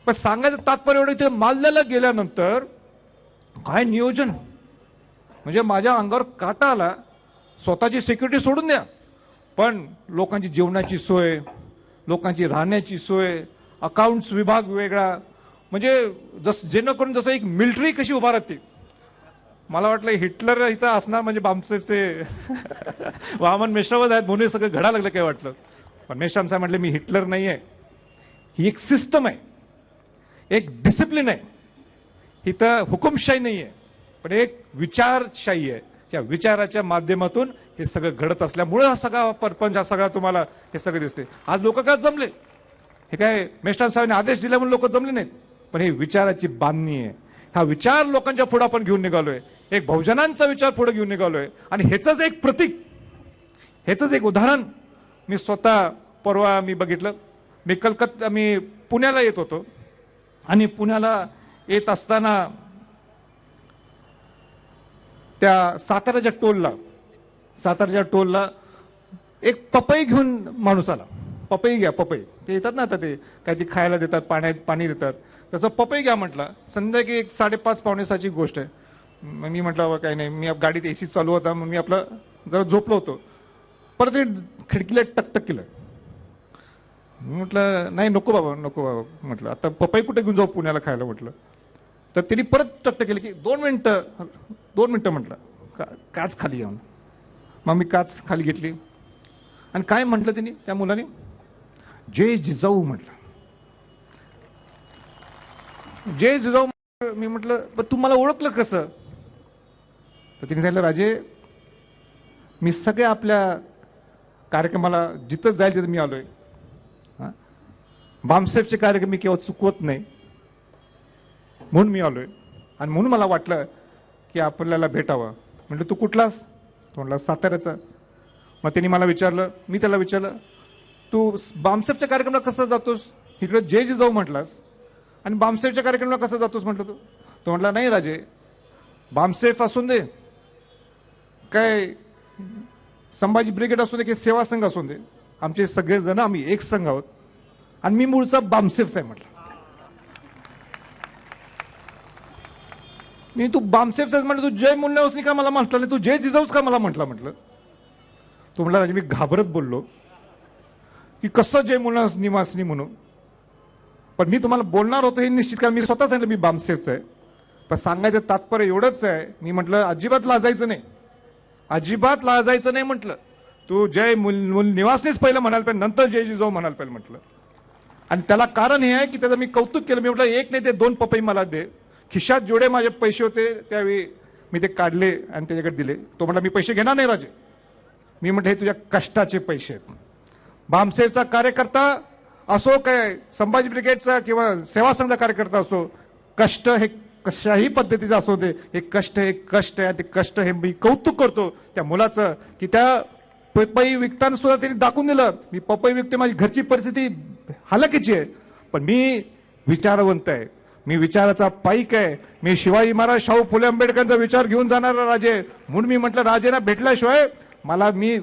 पण सांगायचं तात्पर्य एवढं, ते माल्ल्याला गेल्यानंतर काय नियोजन, म्हणजे माझ्या अंगावर काटा आला. स्वतःची सिक्युरिटी सोडून द्या, पण लोकांची जेवणाची सोय, लोकांची राहण्याची सोय, अकाउंट्स विभाग वेगळा, म्हणजे जेणेकरून जसं एक मिलिटरी कशी उभा राहते. मला वाटलं हिटलर इथं असणार म्हणजे बामसेफचे वामन मेश्रामच आहेत म्हणून सगळं घडा लागलं काय वाटलं. पण मेश्राम साहेब म्हटले मी हिटलर नाही आहे, ही एक सिस्टम आहे, एक डिसिप्लिन आहे. इथं हुकुमशाही नाही आहे, पण एक विचारशाही आहे. त्या विचाराच्या माध्यमातून हे सगळं घडत असल्यामुळे हा सगळा परपंच, हा सगळा तुम्हाला हे सगळं दिसते. आज लोक काय जमले, हे काय मेश्राम साहेबांनी आदेश दिला म्हणून लोक जमले नाहीत, पण हे विचाराची बांधणी आहे. हा विचार लोकांच्या पुढे आपण घेऊन निघालोय, एक बहुजनांचा विचार पुढे घेऊन निघालोय. आणि ह्याचंच एक प्रतीक, ह्याचंच एक उदाहरण मी स्वतः परवा मी बघितलं. मी पुण्याला येत होतो आणि पुण्याला येत असताना त्या साताऱ्याच्या टोलला एक पपई घेऊन माणूस आला. पपई घ्या, पपई ते येतात ना, आता ते काय ते खायला देतात, पाणी देतात, तसं पपई घ्या म्हटलं. संध्याकाळी एक 5:30 पावणे 6ची गोष्ट आहे. मी म्हटलं काही नाही, मी गाडीत एसी चालू होता म्हणून मी आपलं जरा झोपलो होतो. परत ते खिडकीला टकटक केलं. मी म्हटलं नाही नको बाबा म्हटलं, आता पपई कुठे घेऊन जाऊ पुण्याला खायला म्हटलं. तर त्यांनी परत टकटक केलं की 2 मिनिटं म्हटलं, काच खाली येऊन. मग मी काच खाली घेतली आणि काय म्हटलं त्यांनी, त्या मुलाने जय जिजाऊ म्हटलं, जय जिजाऊ. मी म्हटलं पण तू मला ओळखलं कसं. तर तिने सांगितलं राजे, मी सगळ्या आपल्या कार्यक्रमाला जिथं जाईल तिथं मी आलोय. बामसेफचे कार्यक्रम मी केव्हा चुकवत नाही म्हणून मी आलोय, आणि म्हणून मला वाटलं की आपल्याला भेटावं. म्हटलं तू कुठलास, तो म्हटला साताऱ्याचा. मग त्यांनी मला विचारलं, मी त्याला विचारलं तू बामसेफच्या कार्यक्रमाला कसं जातोस, इकडे जय जिजाऊ म्हटलास आणि बामसेफच्या कार्यक्रमाला कसं जातोस म्हटलं. तो म्हटला नाही राजे, बामसेफ असून दे, काय संभाजी ब्रिगेड असू दे की सेवा संघ असू दे, आमचे सगळेजण आम्ही एक संघ आहोत आणि मी मूळचा बामसेफच आहे म्हटलं. मी तू बामसेफच म्हटलं, तू जय मुन्नावसनी का मला म्हटलं नाही, तू जय जिजाऊच का मला म्हटलं. तो म्हटला राजे मी घाबरत बोललो की कसं जय मुन्नावस निवासनी म्हणून, पण मी तुम्हाला बोलणार होतो हे निश्चित, कारण मी स्वतः सांगितलं मी बामसेफच आहे. पण सांगायचं तात्पर्य एवढंच आहे, मी म्हटलं अजिबात लाजायचं नाही, अजिबात लाजायचं नाही म्हटलं. तू जय निवासनीच पहिलं म्हणाल पाहिजे, नंतर जय जिजाऊ म्हणाल पाहिजे म्हटलं. आणि त्याला कारण हे आहे की त्याचं मी कौतुक केलं. मी म्हटलं एक नाही ते 2 पपई मला दे. खिशात जेवढे माझे पैसे होते त्यावेळी मी ते काढले आणि त्याच्याकडे दिले. तो म्हटला मी पैसे घेणार नाही राजे. मी म्हटलं हे तुझ्या कष्टाचे पैसे आहेत. बामसेफचा कार्यकर्ता असो काय संभाजी ब्रिगेडचा किंवा सेवा संघाचा कार्यकर्ता असो, कष्ट हे कशाही पद्धतीचं असो दे, हे कष्ट आहे. ते कष्ट हे मी कौतुक करतो त्या मुलाचं की त्या पपई विकताना सुद्धा त्यांनी दाखवून दिलं, मी पपई विकते, माझी घरची परिस्थिती हालाकीची आहे, पण मी विचारवंत आहे, मी विचाराचा पाईक आहे, मी शिवाजी महाराज शाहू फुले आंबेडकरांचा विचार घेऊन जाणारा राजे. म्हणून मी म्हटलं राजेना भेटल्याशिवाय मी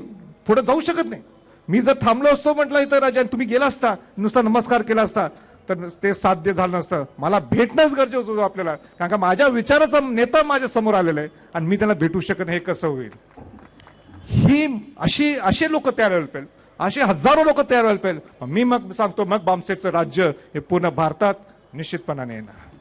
पुढे जाऊ शकत नाही. मी जर थांबलो असतो म्हटलं इथं राजा, तुम्ही गेला असता नुसता नमस्कार केला असता तर ते साध्य झालं नसतं. मला भेटणंच गरजेचं होतं आपल्याला, कारण का माझ्या विचाराचा नेता माझ्या समोर आलेला आहे आणि मी त्यांना भेटू शकत नाही. हे कसं होईल. ही असे लोक तयार व्हायला पाहिजे, असे हजारो लोक तयार व्हायला पाहिजे. मी मग सांगतो मग बामसेफचं राज्य हे पूर्ण भारतात निश्चितपणाने येणार.